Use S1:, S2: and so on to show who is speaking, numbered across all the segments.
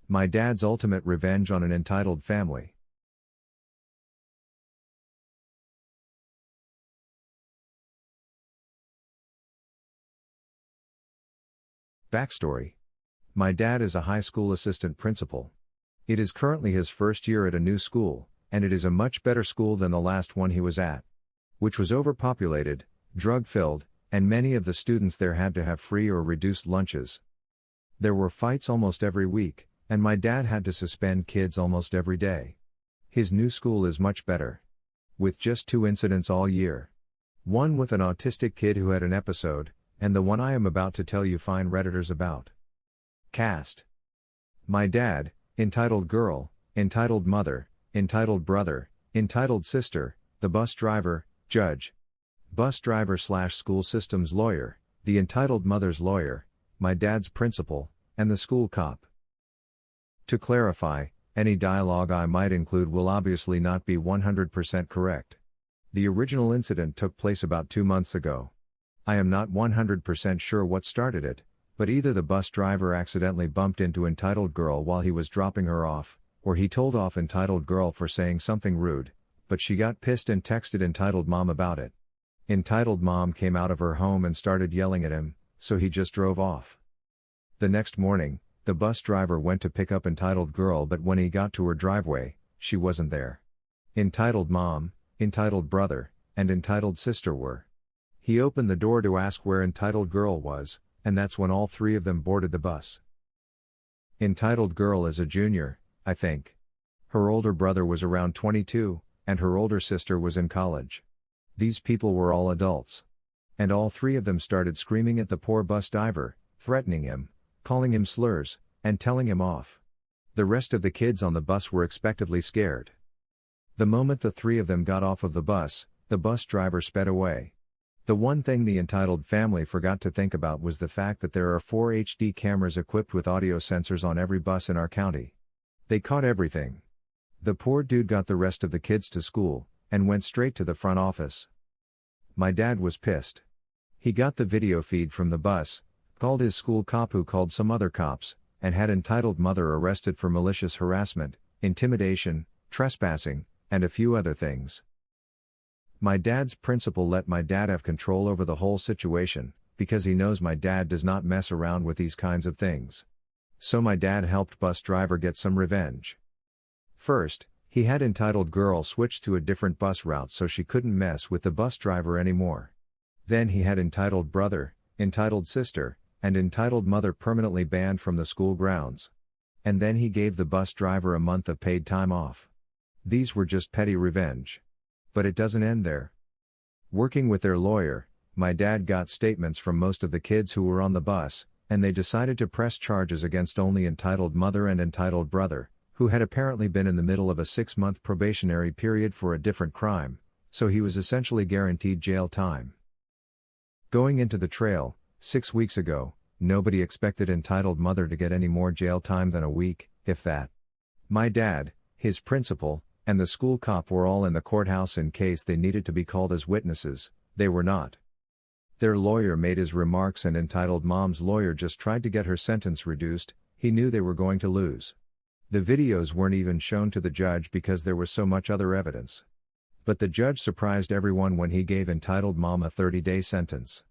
S1: My dad's ultimate revenge on an entitled family. Backstory. My dad is a high school assistant principal. It is currently his first year at a new school, and it is a much better school than the last one he was at, which was overpopulated, drug-filled, and many of the students there had to have free or reduced lunches. There were fights almost every week, and my dad had to suspend kids almost every day. His new school is much better. With just 2 incidents all year. One with an autistic kid who had an episode, and the one I am about to tell you find Redditors about. Cast. My dad, entitled girl, entitled mother, entitled brother, entitled sister, the bus driver, judge. Bus driver / school systems lawyer, the entitled mother's lawyer, my dad's principal, and the school cop. To clarify, any dialogue I might include will obviously not be 100% correct. The original incident took place about 2 months ago. I am not 100% sure what started it, but either the bus driver accidentally bumped into entitled girl while he was dropping her off, or he told off entitled girl for saying something rude, but she got pissed and texted entitled mom about it. Entitled mom came out of her home and started yelling at him, so he just drove off. The next morning, the bus driver went to pick up entitled girl, but when he got to her driveway, she wasn't there. Entitled mom, entitled brother, and entitled sister were. He opened the door to ask where entitled girl was, and that's when all 3 of them boarded the bus. Entitled girl is a junior, I think. Her older brother was around 22, and her older sister was in college. These people were all adults. And all 3 of them started screaming at the poor bus driver, threatening him, calling him slurs, and telling him off. The rest of the kids on the bus were expectedly scared. The moment the 3 of them got off of the bus driver sped away. The one thing the entitled family forgot to think about was the fact that there are 4 HD cameras equipped with audio sensors on every bus in our county. They caught everything. The poor dude got the rest of the kids to school, and went straight to the front office. My dad was pissed. He got the video feed from the bus, called his school cop who called some other cops, and had entitled mother arrested for malicious harassment, intimidation, trespassing, and a few other things. My dad's principal let my dad have control over the whole situation, because he knows my dad does not mess around with these kinds of things. So my dad helped bus driver get some revenge. First, he had entitled girl switch to a different bus route so she couldn't mess with the bus driver anymore. Then he had entitled brother, entitled sister, and entitled mother permanently banned from the school grounds. And then he gave the bus driver a month of paid time off. These were just petty revenge. But it doesn't end there. Working with their lawyer, my dad got statements from most of the kids who were on the bus, and they decided to press charges against only entitled mother and entitled brother, who had apparently been in the middle of a 6-month probationary period for a different crime, so he was essentially guaranteed jail time. Going into the trail, 6 weeks ago, nobody expected entitled mother to get any more jail time than a week, if that. My dad, his principal, and the school cop were all in the courthouse in case they needed to be called as witnesses. They were not. Their lawyer made his remarks and entitled mom's lawyer just tried to get her sentence reduced. He knew they were going to lose. The videos weren't even shown to the judge because there was so much other evidence. But the judge surprised everyone when he gave entitled mom a 30-day sentence.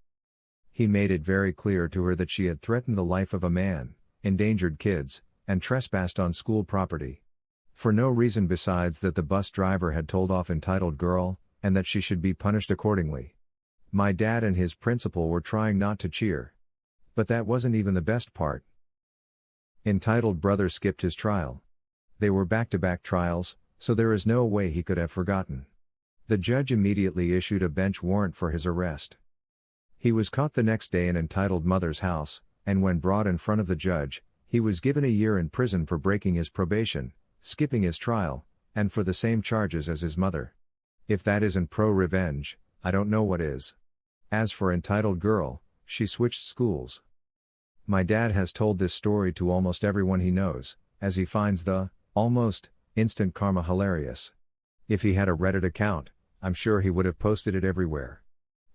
S1: He made it very clear to her that she had threatened the life of a man, endangered kids, and trespassed on school property. For no reason besides that the bus driver had told off entitled girl, and that she should be punished accordingly. My dad and his principal were trying not to cheer. But that wasn't even the best part. Entitled brother skipped his trial. They were back-to-back trials, so there is no way he could have forgotten. The judge immediately issued a bench warrant for his arrest. He was caught the next day in entitled mother's house, and when brought in front of the judge, he was given a year in prison for breaking his probation, skipping his trial, and for the same charges as his mother. If that isn't pro-revenge, I don't know what is. As for entitled girl, she switched schools. My dad has told this story to almost everyone he knows, as he finds the, almost, instant karma hilarious. If he had a Reddit account, I'm sure he would have posted it everywhere.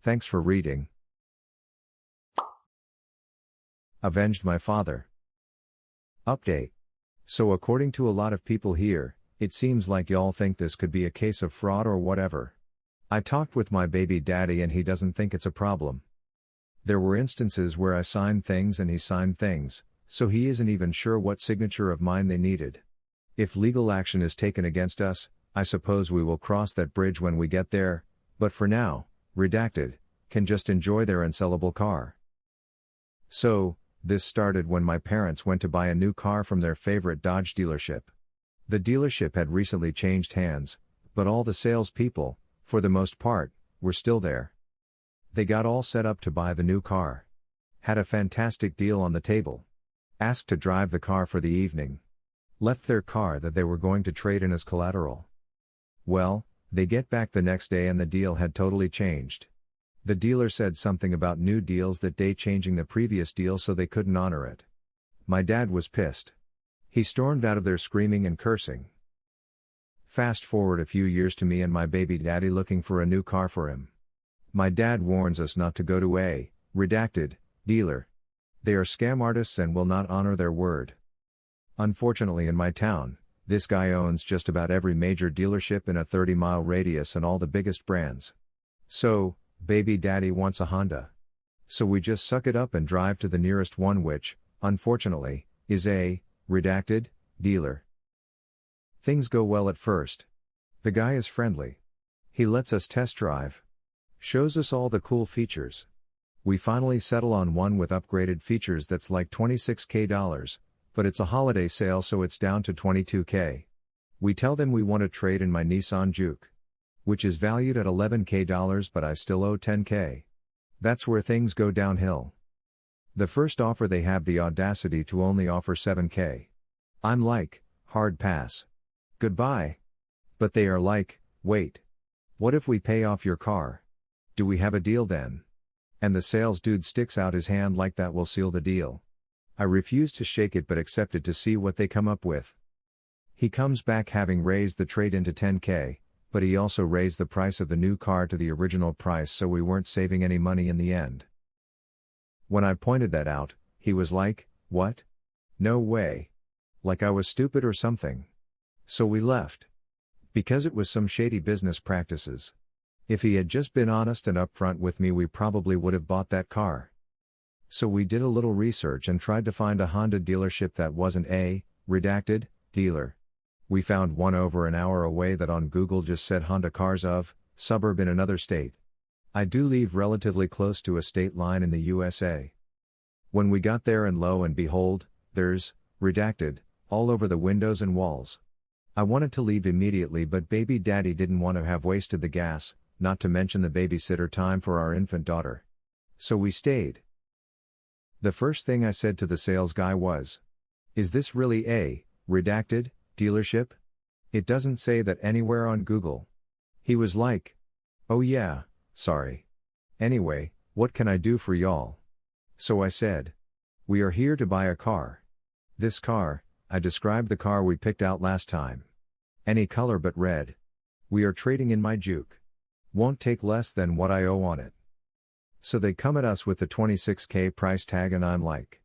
S1: Thanks for reading. Avenged my father. Update. So according to a lot of people here, it seems like y'all think this could be a case of fraud or whatever. I talked with my baby daddy and he doesn't think it's a problem. There were instances where I signed things and he signed things, so he isn't even sure what signature of mine they needed. If legal action is taken against us, I suppose we will cross that bridge when we get there, but for now, redacted, can just enjoy their unsellable car. So, this started when my parents went to buy a new car from their favorite Dodge dealership. The dealership had recently changed hands, but all the salespeople, for the most part, were still there. They got all set up to buy the new car. Had a fantastic deal on the table. Asked to drive the car for the evening. Left their car that they were going to trade in as collateral. Well, they get back the next day and the deal had totally changed. The dealer said something about new deals that day changing the previous deal so they couldn't honor it. My dad was pissed. He stormed out of there screaming and cursing. Fast forward a few years to me and my baby daddy looking for a new car for him. My dad warns us not to go to a redacted dealer. They are scam artists and will not honor their word. Unfortunately in my town, this guy owns just about every major dealership in a 30-mile radius and all the biggest brands. So, baby daddy wants a Honda. So we just suck it up and drive to the nearest one which, unfortunately, is a redacted dealer. Things go well at first. The guy is friendly. He lets us test drive. Shows us all the cool features. We finally settle on one with upgraded features that's like $26K, but it's a holiday sale so it's down to $22K. We tell them we want to trade in my Nissan Juke, which is valued at $11K but I still owe $10K. That's where things go downhill. The first offer they have the audacity to only offer $7K. I'm like, hard pass. Goodbye. But they are like, wait. What if we pay off your car? Do we have a deal then? And the sales dude sticks out his hand like that will seal the deal. I refuse to shake it but accepted to see what they come up with. He comes back having raised the trade-in to $10K, but he also raised the price of the new car to the original price so we weren't saving any money in the end. When I pointed that out, he was like, what? No way. Like I was stupid or something. So we left. Because it was some shady business practices. If he had just been honest and upfront with me we probably would have bought that car. So we did a little research and tried to find a Honda dealership that wasn't a redacted dealer. We found one over an hour away that on Google just said Honda Cars of, suburb in another state. I do live relatively close to a state line in the USA. When we got there and lo and behold, there's redacted all over the windows and walls. I wanted to leave immediately but baby daddy didn't want to have wasted the gas, not to mention the babysitter time for our infant daughter. So we stayed. The first thing I said to the sales guy was, is this really a redacted dealership? It doesn't say that anywhere on Google. He was like, oh yeah, sorry. Anyway, what can I do for y'all? So I said, we are here to buy a car. This car, I described the car we picked out last time. Any color but red. We are trading in my Juke. Won't take less than what I owe on it. So they come at us with the $26K price tag and I'm like.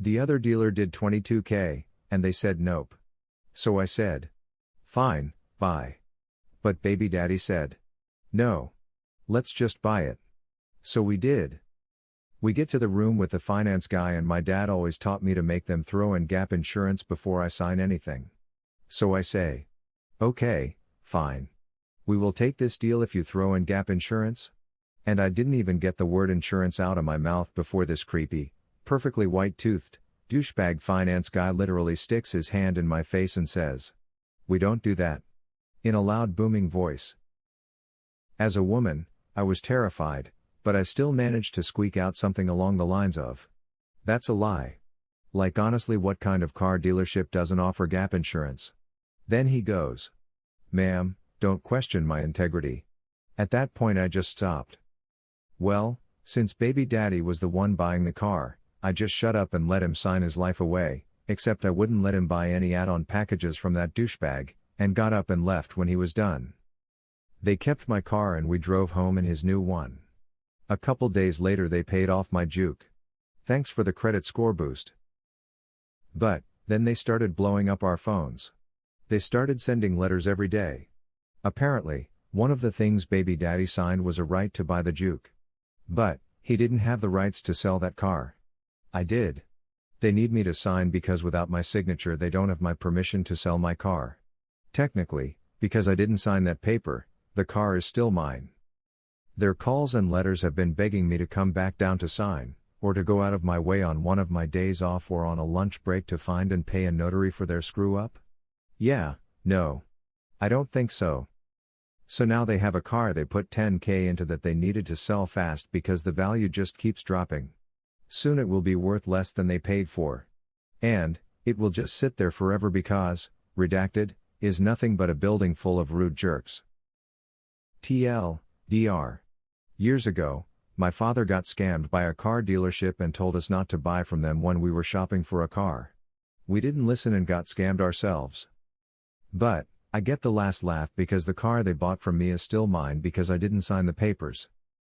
S1: The other dealer did $22K, and they said nope. So I said. Fine, buy. But baby daddy said. No. Let's just buy it. So we did. We get to the room with the finance guy and my dad always taught me to make them throw in gap insurance before I sign anything. So I say. Okay, fine. We will take this deal if you throw in gap insurance? And I didn't even get the word insurance out of my mouth before this creepy, perfectly white-toothed, douchebag finance guy literally sticks his hand in my face and says. We don't do that. In a loud booming voice. As a woman, I was terrified, but I still managed to squeak out something along the lines of. That's a lie. Like honestly what kind of car dealership doesn't offer gap insurance? Then he goes. Ma'am, don't question my integrity. At that point I just stopped. Well, since baby daddy was the one buying the car, I just shut up and let him sign his life away, except I wouldn't let him buy any add-on packages from that douchebag, and got up and left when he was done. They kept my car and we drove home in his new one. A couple days later they paid off my Juke. Thanks for the credit score boost. But, Then they started blowing up our phones. They started sending letters every day. Apparently, one of the things baby daddy signed was a right to buy the juke. But, he didn't have the rights to sell that car. I did. They need me to sign because without my signature they don't have my permission to sell my car. Technically, because I didn't sign that paper, the car is still mine. Their calls and letters have been begging me to come back down to sign, or to go out of my way on one of my days off or on a lunch break to find and pay a notary for their screw-up? Yeah, no. I don't think so. So now they have a car they put $10,000 into that they needed to sell fast because the value just keeps dropping. Soon it will be worth less than they paid for. And, it will just sit there forever because, redacted, is nothing but a building full of rude jerks. TL.DR. Years ago, my father got scammed by a car dealership and told us not to buy from them when we were shopping for a car. We didn't listen and got scammed ourselves. But, I get the last laugh because the car they bought from me is still mine because I didn't sign the papers.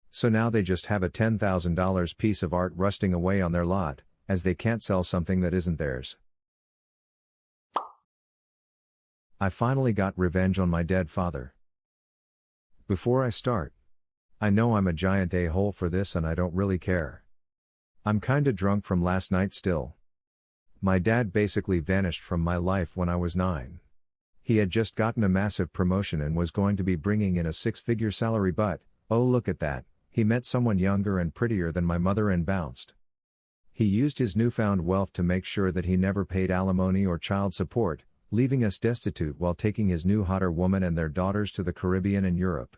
S1: So now they just have a $10,000 piece of art rusting away on their lot, as they can't sell something that isn't theirs. I finally got revenge on my dead father. Before I start, I know I'm a giant a-hole for this and I don't really care. I'm kinda drunk from last night still. My dad basically vanished from my life when I was 9. He had just gotten a massive promotion and was going to be bringing in a 6-figure salary, but, oh look at that, he met someone younger and prettier than my mother and bounced. He used his newfound wealth to make sure that he never paid alimony or child support, leaving us destitute while taking his new hotter woman and their daughters to the Caribbean and Europe.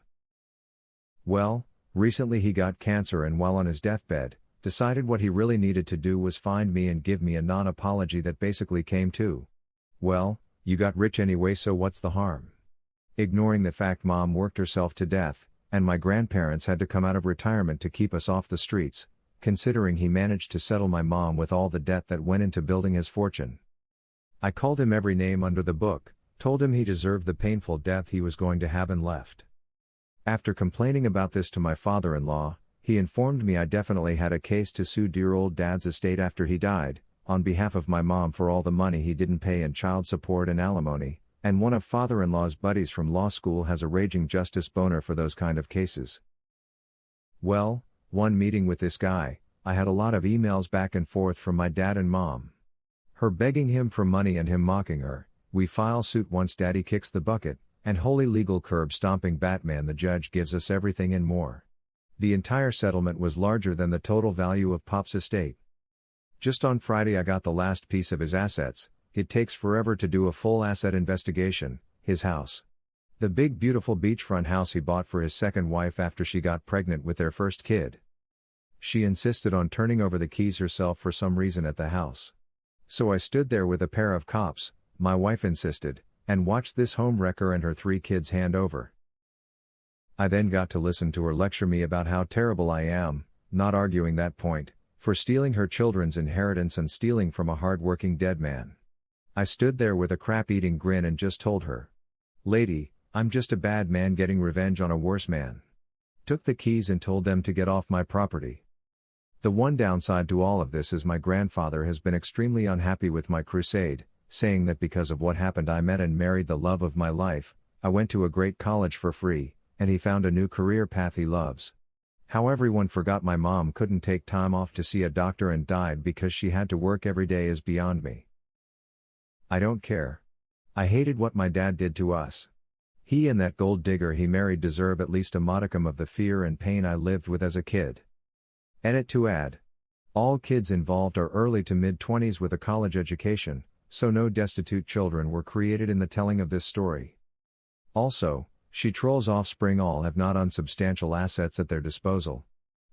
S1: Well, recently he got cancer and while on his deathbed, decided what he really needed to do was find me and give me a non-apology that basically came to, well, you got rich anyway, so what's the harm? Ignoring the fact mom worked herself to death, and my grandparents had to come out of retirement to keep us off the streets, considering he managed to settle my mom with all the debt that went into building his fortune. I called him every name under the book, told him he deserved the painful death he was going to have and left. After complaining about this to my father-in-law, he informed me I definitely had a case to sue dear old dad's estate after he died, on behalf of my mom for all the money he didn't pay in child support and alimony, and one of father-in-law's buddies from law school has a raging justice boner for those kind of cases. Well, one meeting with this guy, I had a lot of emails back and forth from my dad and mom. Her begging him for money and him mocking her. We file suit once daddy kicks the bucket, and holy legal curb stomping Batman the judge gives us everything and more. The entire settlement was larger than the total value of Pop's estate. Just on Friday I got the last piece of his assets. It takes forever to do a full asset investigation, his house. The big beautiful beachfront house he bought for his second wife after she got pregnant with their first kid. She insisted on turning over the keys herself for some reason at the house. So I stood there with a pair of cops, my wife insisted, and watched this home wrecker and her 3 kids hand over. I then got to listen to her lecture me about how terrible I am, not arguing that point, for stealing her children's inheritance and stealing from a hard-working dead man. I stood there with a crap-eating grin and just told her, "Lady, I'm just a bad man getting revenge on a worse man." Took the keys and told them to get off my property. The one downside to all of this is my grandfather has been extremely unhappy with my crusade, saying that because of what happened I met and married the love of my life, I went to a great college for free, and he found a new career path he loves. How everyone forgot my mom couldn't take time off to see a doctor and died because she had to work every day is beyond me. I don't care. I hated what my dad did to us. He and that gold digger he married deserve at least a modicum of the fear and pain I lived with as a kid. Edit to add. All kids involved are early to mid-20s with a college education, so no destitute children were created in the telling of this story. Also, she trolls offspring all have not unsubstantial assets at their disposal.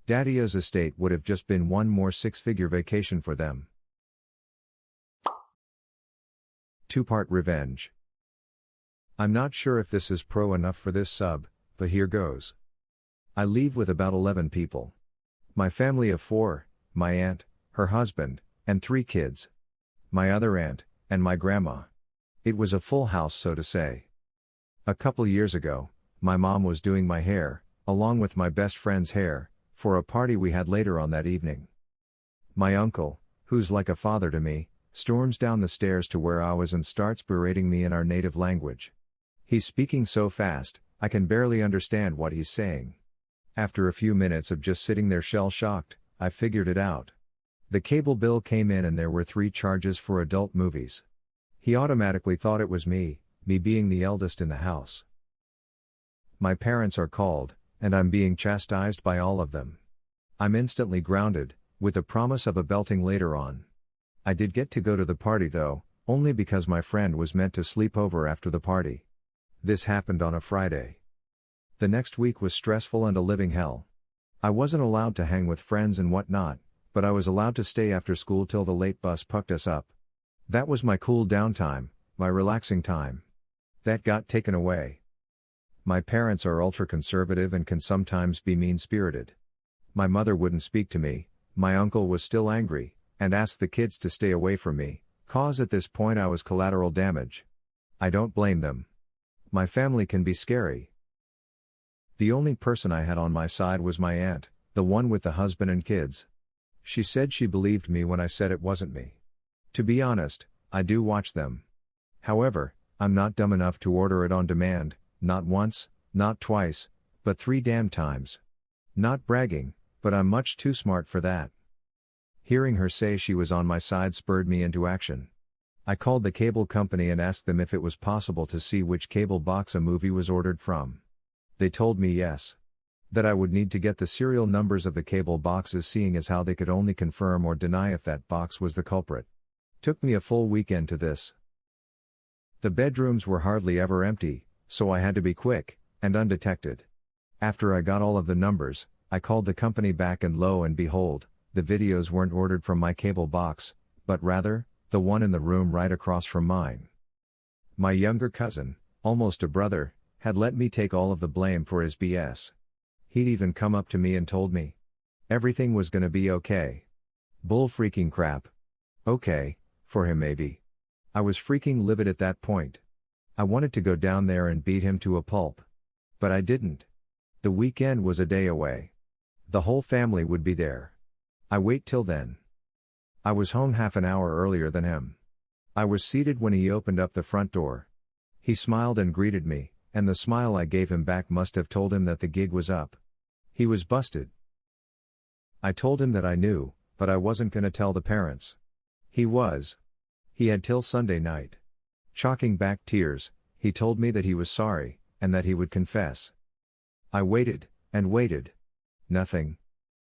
S1: Daddy-o's estate would have just been one more 6-figure vacation for them. 2-part revenge. I'm not sure if this is pro enough for this sub, but here goes. I leave with about 11 people. My family of 4, my aunt, her husband, and 3 kids. My other aunt, and my grandma. It was a full house, so to say. A couple years ago, my mom was doing my hair, along with my best friend's hair, for a party we had later on that evening. My uncle, who's like a father to me, storms down the stairs to where I was and starts berating me in our native language. He's speaking so fast, I can barely understand what he's saying. After a few minutes of just sitting there shell-shocked, I figured it out. The cable bill came in and there were 3 charges for adult movies. He automatically thought it was me being the eldest in the house. My parents are called, and I'm being chastised by all of them. I'm instantly grounded, with a promise of a belting later on. I did get to go to the party though, only because my friend was meant to sleep over after the party. This happened on a Friday. The next week was stressful and a living hell. I wasn't allowed to hang with friends and whatnot, but I was allowed to stay after school till the late bus picked us up. That was my cool down time, my relaxing time. That got taken away. My parents are ultra-conservative and can sometimes be mean-spirited. My mother wouldn't speak to me, my uncle was still angry, and asked the kids to stay away from me, cause at this point I was collateral damage. I don't blame them. My family can be scary. The only person I had on my side was my aunt, the one with the husband and kids. She said she believed me when I said it wasn't me. To be honest, I do watch them. However, I'm not dumb enough to order it on demand, not once, not twice, but 3 damn times. Not bragging, but I'm much too smart for that. Hearing her say she was on my side spurred me into action. I called the cable company and asked them if it was possible to see which cable box a movie was ordered from. They told me yes. That I would need to get the serial numbers of the cable boxes, seeing as how they could only confirm or deny if that box was the culprit. Took me a full weekend to this. The bedrooms were hardly ever empty, so I had to be quick and undetected. After I got all of the numbers, I called the company back and lo and behold, the videos weren't ordered from my cable box, but rather, the one in the room right across from mine. My younger cousin, almost a brother, had let me take all of the blame for his BS. He'd even come up to me and told me everything was gonna be okay. Bull freaking crap. Okay, for him maybe. I was freaking livid at that point. I wanted to go down there and beat him to a pulp. But I didn't. The weekend was a day away. The whole family would be there. I wait till then. I was home half an hour earlier than him. I was seated when he opened up the front door. He smiled and greeted me, and the smile I gave him back must have told him that the gig was up. He was busted. I told him that I knew, but I wasn't gonna tell the parents. He was. He had till Sunday night. Chalking back tears, he told me that he was sorry, and that he would confess. I waited, and waited. Nothing.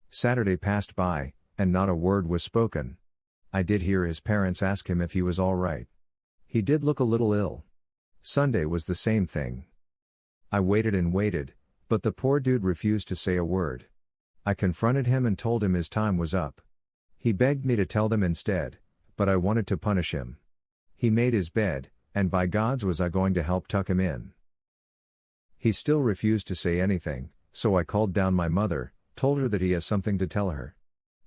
S1: Saturday passed by, and not a word was spoken. I did hear his parents ask him if he was all right. He did look a little ill. Sunday was the same thing. I waited and waited, but the poor dude refused to say a word. I confronted him and told him his time was up. He begged me to tell them instead, but I wanted to punish him. He made his bed, and by God's was I going to help tuck him in. He still refused to say anything, so I called down my mother, told her that he has something to tell her.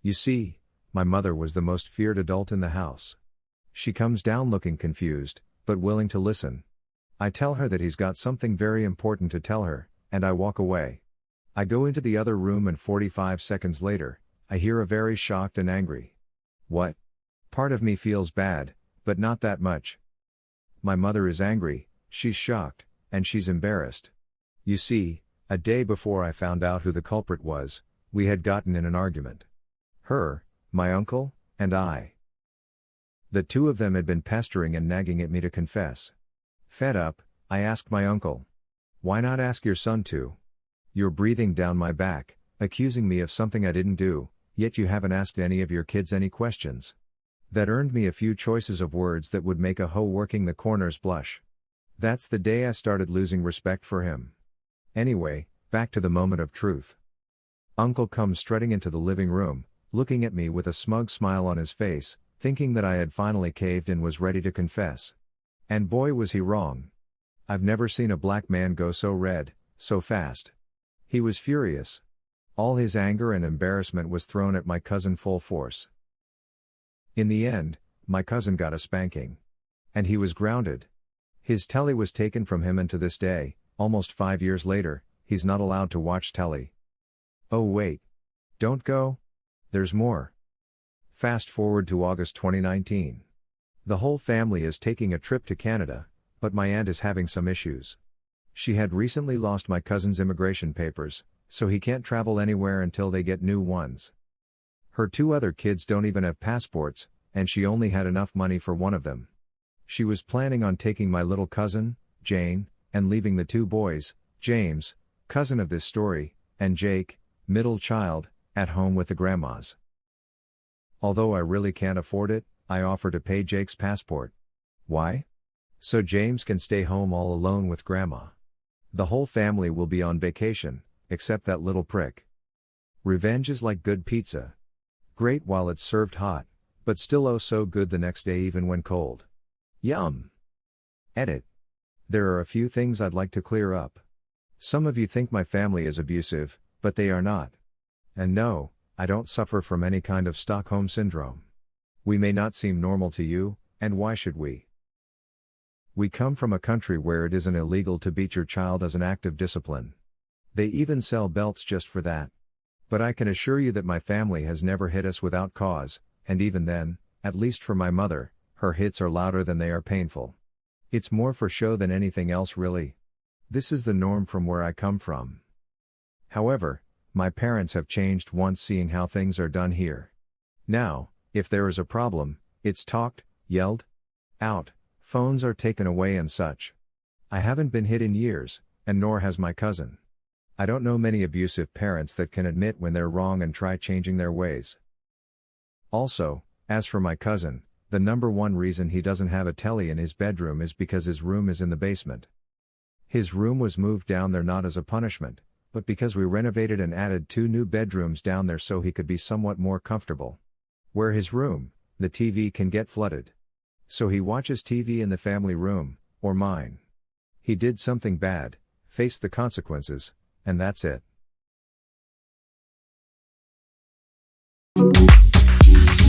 S1: You see, my mother was the most feared adult in the house. She comes down looking confused, but willing to listen. I tell her that he's got something very important to tell her, and I walk away. I go into the other room and 45 seconds later, I hear a very shocked and angry. What? Part of me feels bad, but not that much. My mother is angry, she's shocked, and she's embarrassed. You see, a day before I found out who the culprit was, we had gotten in an argument. Her, my uncle, and I. The two of them had been pestering and nagging at me to confess. Fed up, I asked my uncle. Why not ask your son to? You're breathing down my back, accusing me of something I didn't do, yet you haven't asked any of your kids any questions. That earned me a few choices of words that would make a hoe working the corners blush. That's the day I started losing respect for him. Anyway, back to the moment of truth. Uncle comes strutting into the living room, looking at me with a smug smile on his face, thinking that I had finally caved and was ready to confess. And boy was he wrong. I've never seen a black man go so red, so fast. He was furious. All his anger and embarrassment was thrown at my cousin full force. In the end, my cousin got a spanking. And he was grounded. His telly was taken from him, and to this day, almost 5 years later, he's not allowed to watch telly. Oh wait. Don't go. There's more. Fast forward to August 2019. The whole family is taking a trip to Canada, but my aunt is having some issues. She had recently lost my cousin's immigration papers, so he can't travel anywhere until they get new ones. Her two other kids don't even have passports, and she only had enough money for one of them. She was planning on taking my little cousin, Jane, and leaving the two boys, James, cousin of this story, and Jake, middle child, at home with the grandmas. Although I really can't afford it, I offer to pay Jake's passport. Why? So James can stay home all alone with grandma. The whole family will be on vacation, except that little prick. Revenge is like good pizza. Great while it's served hot, but still oh so good the next day even when cold. Yum! Edit. There are a few things I'd like to clear up. Some of you think my family is abusive, but they are not. And no, I don't suffer from any kind of Stockholm Syndrome. We may not seem normal to you, and why should we? We come from a country where it isn't illegal to beat your child as an act of discipline. They even sell belts just for that. But I can assure you that my family has never hit us without cause, and even then, at least for my mother, her hits are louder than they are painful. It's more for show than anything else really. This is the norm from where I come from. However, my parents have changed once seeing how things are done here. Now, if there is a problem, it's talked, yelled out, phones are taken away and such. I haven't been hit in years, and nor has my cousin. I don't know many abusive parents that can admit when they're wrong and try changing their ways. Also, as for my cousin, the number one reason he doesn't have a telly in his bedroom is because his room is in the basement. His room was moved down there not as a punishment, but because we renovated and added 2 new bedrooms down there so he could be somewhat more comfortable. Where his room, the TV can get flooded. So he watches TV in the family room, or mine. He did something bad, faced the consequences, and that's it.